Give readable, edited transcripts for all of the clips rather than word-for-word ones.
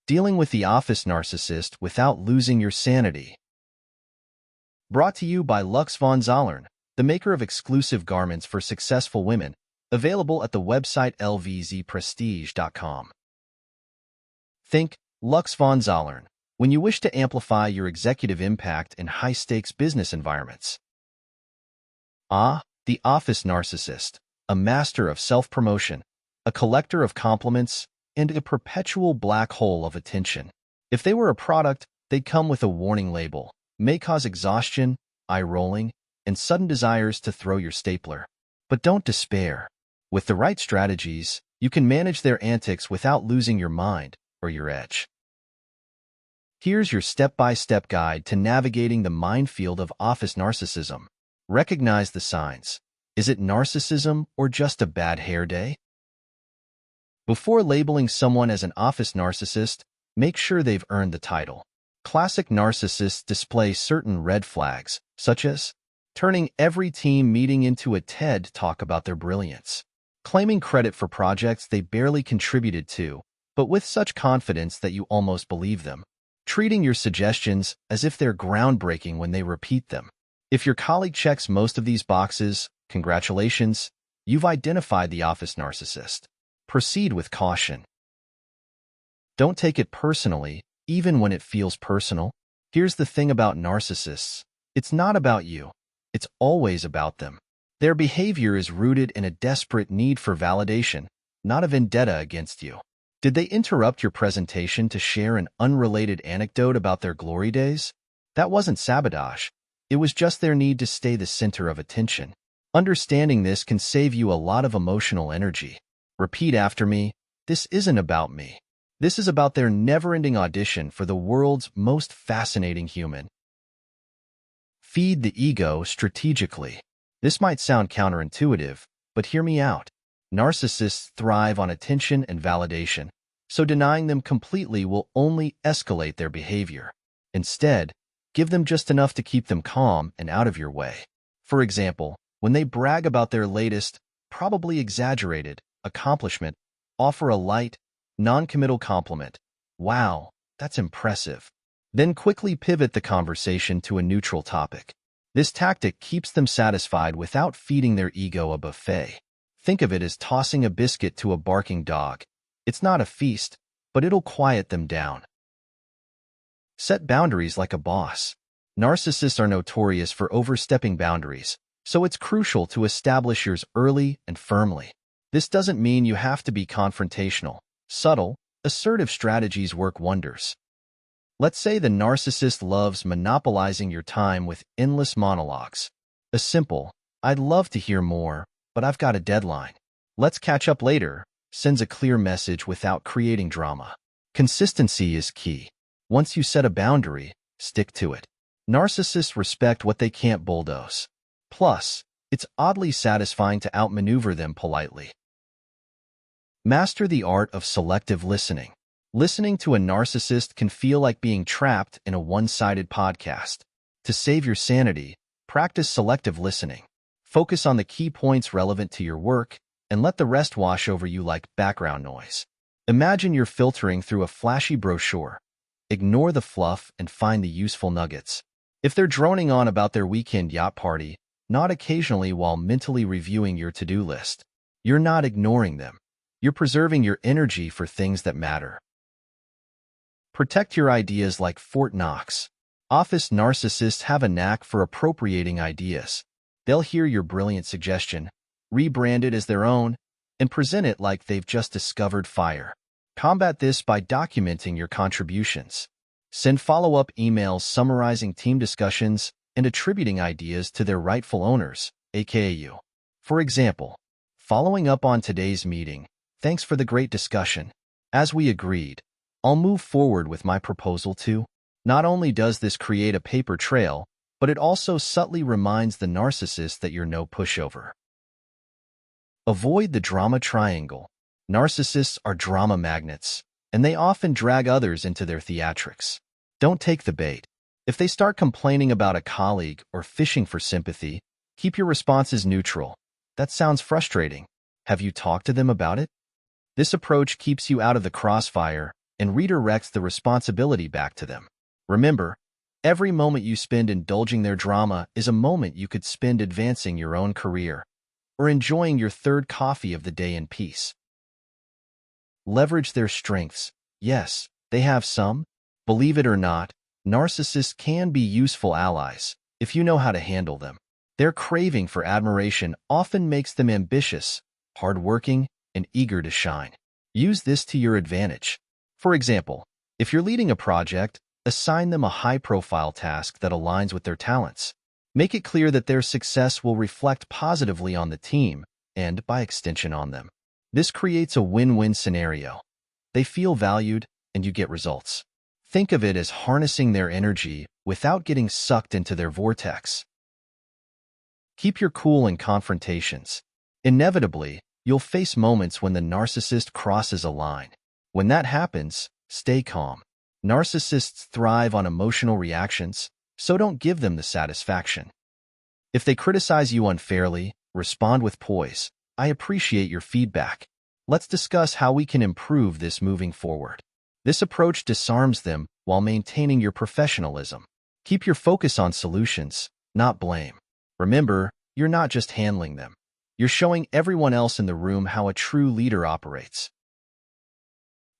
Dealing with the office narcissist without losing your sanity. Brought to you by Lux von Zollern, the maker of exclusive garments for successful women, available at the website lvzprestige.com. Think Lux von Zollern when you wish to amplify your executive impact in high-stakes business environments. The office narcissist, a master of self-promotion, a collector of compliments, and a perpetual black hole of attention. If they were a product, they'd come with a warning label, may cause exhaustion, eye-rolling, and sudden desires to throw your stapler. But don't despair. With the right strategies, you can manage their antics without losing your mind or your edge. Here's your step-by-step guide to navigating the minefield of office narcissism. Recognize the signs. Is it narcissism or just a bad hair day? Before labeling someone as an office narcissist, make sure they've earned the title. Classic narcissists display certain red flags, such as turning every team meeting into a TED talk about their brilliance, claiming credit for projects they barely contributed to, but with such confidence that you almost believe them, treating your suggestions as if they're groundbreaking when they repeat them. If your colleague checks most of these boxes, congratulations, you've identified the office narcissist. Proceed with caution. Don't take it personally, even when it feels personal. Here's the thing about narcissists. It's not about you. It's always about them. Their behavior is rooted in a desperate need for validation, not a vendetta against you. Did they interrupt your presentation to share an unrelated anecdote about their glory days? That wasn't sabotage. It was just their need to stay the center of attention. Understanding this can save you a lot of emotional energy. Repeat after me, this isn't about me. This is about their never-ending audition for the world's most fascinating human. Feed the ego strategically. This might sound counterintuitive, but hear me out. Narcissists thrive on attention and validation, so denying them completely will only escalate their behavior. Instead, give them just enough to keep them calm and out of your way. For example, when they brag about their latest, probably exaggerated, accomplishment, offer a light, non-committal compliment. Wow, that's impressive. Then quickly pivot the conversation to a neutral topic. This tactic keeps them satisfied without feeding their ego a buffet. Think of it as tossing a biscuit to a barking dog. It's not a feast, but it'll quiet them down. Set boundaries like a boss. Narcissists are notorious for overstepping boundaries, so it's crucial to establish yours early and firmly. This doesn't mean you have to be confrontational. Subtle, assertive strategies work wonders. Let's say the narcissist loves monopolizing your time with endless monologues. A simple, "I'd love to hear more, but I've got a deadline. Let's catch up later," sends a clear message without creating drama. Consistency is key. Once you set a boundary, stick to it. Narcissists respect what they can't bulldoze. Plus, it's oddly satisfying to outmaneuver them politely. Master the art of selective listening. Listening to a narcissist can feel like being trapped in a one-sided podcast. To save your sanity, practice selective listening. Focus on the key points relevant to your work and let the rest wash over you like background noise. Imagine you're filtering through a flashy brochure. Ignore the fluff and find the useful nuggets. If they're droning on about their weekend yacht party, nod occasionally while mentally reviewing your to-do list. You're not ignoring them. You're preserving your energy for things that matter. Protect your ideas like Fort Knox. Office narcissists have a knack for appropriating ideas. They'll hear your brilliant suggestion, rebrand it as their own, and present it like they've just discovered fire. Combat this by documenting your contributions. Send follow-up emails summarizing team discussions and attributing ideas to their rightful owners, aka you. For example, following up on today's meeting, thanks for the great discussion. As we agreed, I'll move forward with my proposal too. Not only does this create a paper trail, but it also subtly reminds the narcissist that you're no pushover. Avoid the drama triangle. Narcissists are drama magnets, and they often drag others into their theatrics. Don't take the bait. If they start complaining about a colleague or fishing for sympathy, keep your responses neutral. That sounds frustrating. Have you talked to them about it? This approach keeps you out of the crossfire and redirects the responsibility back to them. Remember, every moment you spend indulging their drama is a moment you could spend advancing your own career or enjoying your third coffee of the day in peace. Leverage their strengths. Yes, they have some. Believe it or not, narcissists can be useful allies if you know how to handle them. Their craving for admiration often makes them ambitious, hardworking, and eager to shine. Use this to your advantage. For example, if you're leading a project, assign them a high-profile task that aligns with their talents. Make it clear that their success will reflect positively on the team and, by extension, on them. This creates a win-win scenario. They feel valued, and you get results. Think of it as harnessing their energy without getting sucked into their vortex. Keep your cool in confrontations. Inevitably, you'll face moments when the narcissist crosses a line. When that happens, stay calm. Narcissists thrive on emotional reactions, so don't give them the satisfaction. If they criticize you unfairly, respond with poise. I appreciate your feedback. Let's discuss how we can improve this moving forward. This approach disarms them while maintaining your professionalism. Keep your focus on solutions, not blame. Remember, you're not just handling them. You're showing everyone else in the room how a true leader operates.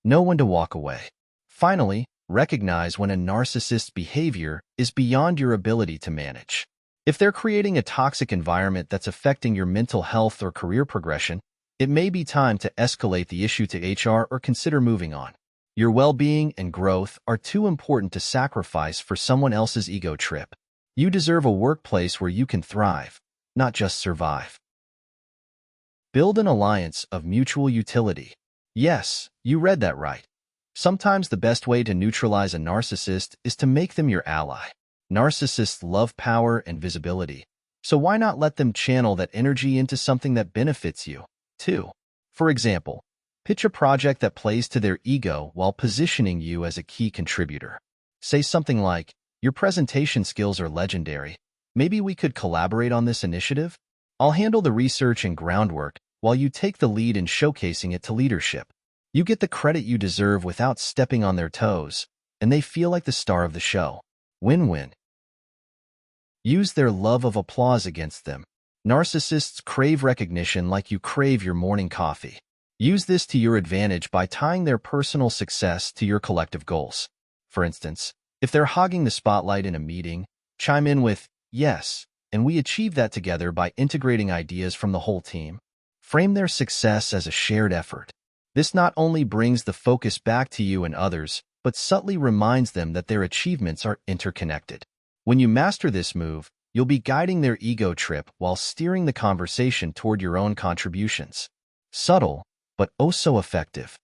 Know when to walk away. Finally, recognize when a narcissist's behavior is beyond your ability to manage. If they're creating a toxic environment that's affecting your mental health or career progression, it may be time to escalate the issue to HR or consider moving on. Your well-being and growth are too important to sacrifice for someone else's ego trip. You deserve a workplace where you can thrive, not just survive. Build an alliance of mutual utility. Yes, you read that right. Sometimes the best way to neutralize a narcissist is to make them your ally. Narcissists love power and visibility, so why not let them channel that energy into something that benefits you, too? For example, pitch a project that plays to their ego while positioning you as a key contributor. Say something like, "Your presentation skills are legendary. Maybe we could collaborate on this initiative? I'll handle the research and groundwork while you take the lead in showcasing it to leadership." You get the credit you deserve without stepping on their toes, and they feel like the star of the show. Win-win. Use their love of applause against them. Narcissists crave recognition like you crave your morning coffee. Use this to your advantage by tying their personal success to your collective goals. For instance, if they're hogging the spotlight in a meeting, chime in with, "Yes, and we achieved that together by integrating ideas from the whole team." Frame their success as a shared effort. This not only brings the focus back to you and others, but subtly reminds them that their achievements are interconnected. When you master this move, you'll be guiding their ego trip while steering the conversation toward your own contributions. Subtle, but oh so effective.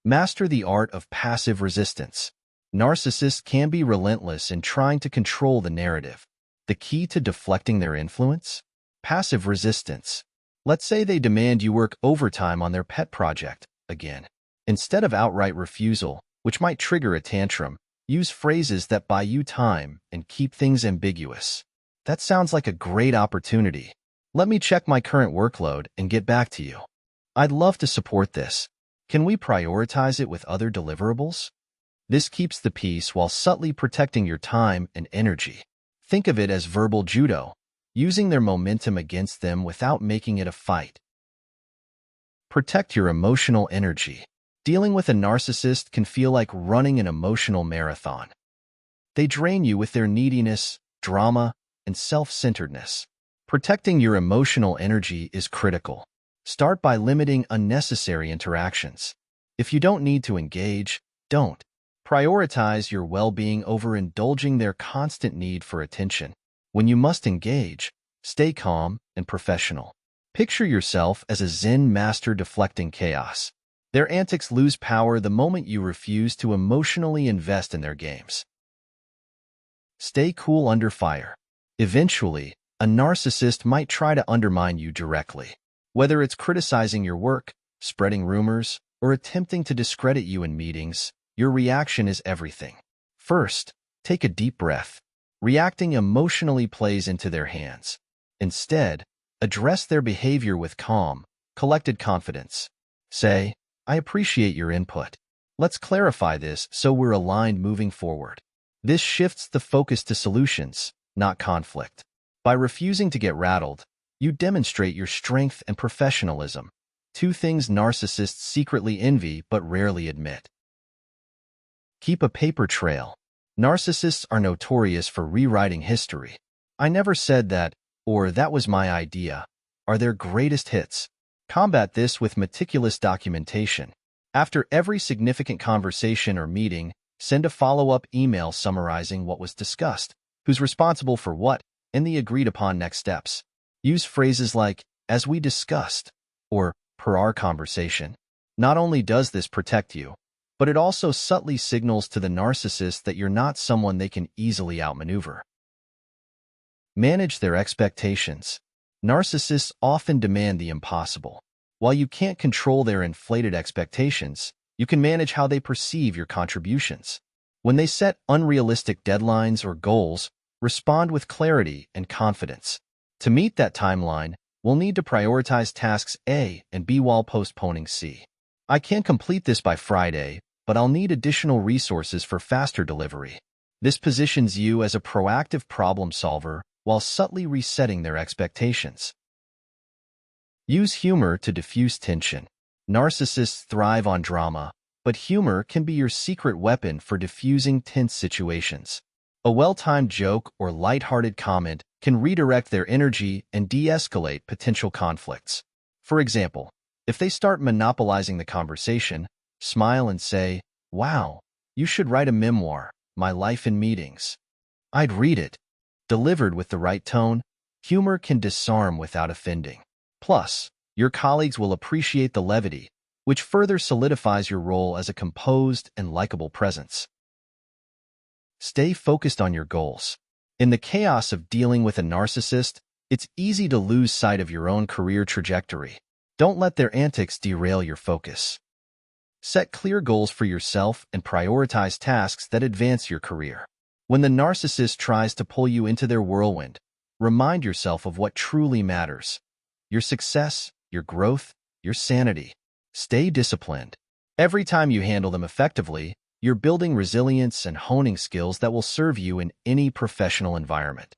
Master the art of passive resistance. Narcissists can be relentless in trying to control the narrative. The key to deflecting their influence? Passive resistance. Let's say they demand you work overtime on their pet project, again. Instead of outright refusal, which might trigger a tantrum, use phrases that buy you time and keep things ambiguous. "That sounds like a great opportunity. Let me check my current workload and get back to you. I'd love to support this. Can we prioritize it with other deliverables?" This keeps the peace while subtly protecting your time and energy. Think of it as verbal judo, using their momentum against them without making it a fight. Protect your emotional energy. Dealing with a narcissist can feel like running an emotional marathon. They drain you with their neediness, drama, and self-centeredness. Protecting your emotional energy is critical. Start by limiting unnecessary interactions. If you don't need to engage, don't. Prioritize your well-being over indulging their constant need for attention. When you must engage, stay calm and professional. Picture yourself as a Zen master deflecting chaos. Their antics lose power the moment you refuse to emotionally invest in their games. Stay cool under fire. Eventually, a narcissist might try to undermine you directly. Whether it's criticizing your work, spreading rumors, or attempting to discredit you in meetings, your reaction is everything. First, take a deep breath. Reacting emotionally plays into their hands. Instead, address their behavior with calm, collected confidence. Say, "I appreciate your input. Let's clarify this so we're aligned moving forward. This shifts the focus to solutions, not conflict. By refusing to get rattled, you demonstrate your strength and professionalism, two things narcissists secretly envy but rarely admit. Keep a paper trail. Narcissists are notorious for rewriting history. "I never said that," or "that was my idea," are their greatest hits. Combat this with meticulous documentation. After every significant conversation or meeting, send a follow-up email summarizing what was discussed, who's responsible for what, and the agreed-upon next steps. Use phrases like, "as we discussed," or "per our conversation." Not only does this protect you, but it also subtly signals to the narcissist that you're not someone they can easily outmaneuver. Manage their expectations. Narcissists often demand the impossible. While you can't control their inflated expectations, you can manage how they perceive your contributions. When they set unrealistic deadlines or goals, respond with clarity and confidence. To meet that timeline, we'll need to prioritize tasks A and B while postponing C. "I can't complete this by Friday, but I'll need additional resources for faster delivery." This positions you as a proactive problem solver while subtly resetting their expectations. Use humor to diffuse tension. Narcissists thrive on drama, but humor can be your secret weapon for diffusing tense situations. A well-timed joke or lighthearted comment can redirect their energy and de-escalate potential conflicts. For example, if they start monopolizing the conversation, smile and say, "Wow, you should write a memoir, My Life in Meetings. I'd read it." Delivered with the right tone, humor can disarm without offending. Plus, your colleagues will appreciate the levity, which further solidifies your role as a composed and likable presence. Stay focused on your goals. In the chaos of dealing with a narcissist, it's easy to lose sight of your own career trajectory. Don't let their antics derail your focus. Set clear goals for yourself and prioritize tasks that advance your career. When the narcissist tries to pull you into their whirlwind, remind yourself of what truly matters: your success, your growth, your sanity. Stay disciplined. Every time you handle them effectively, you're building resilience and honing skills that will serve you in any professional environment.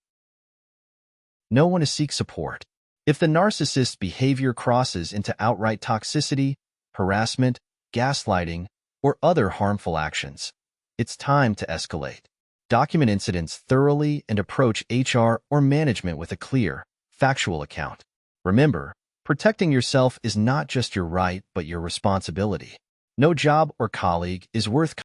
Know when to seek support. If the narcissist's behavior crosses into outright toxicity, harassment, gaslighting, or other harmful actions, it's time to escalate. Document incidents thoroughly and approach HR or management with a clear, factual account. Remember, protecting yourself is not just your right but your responsibility. No job or colleague is worth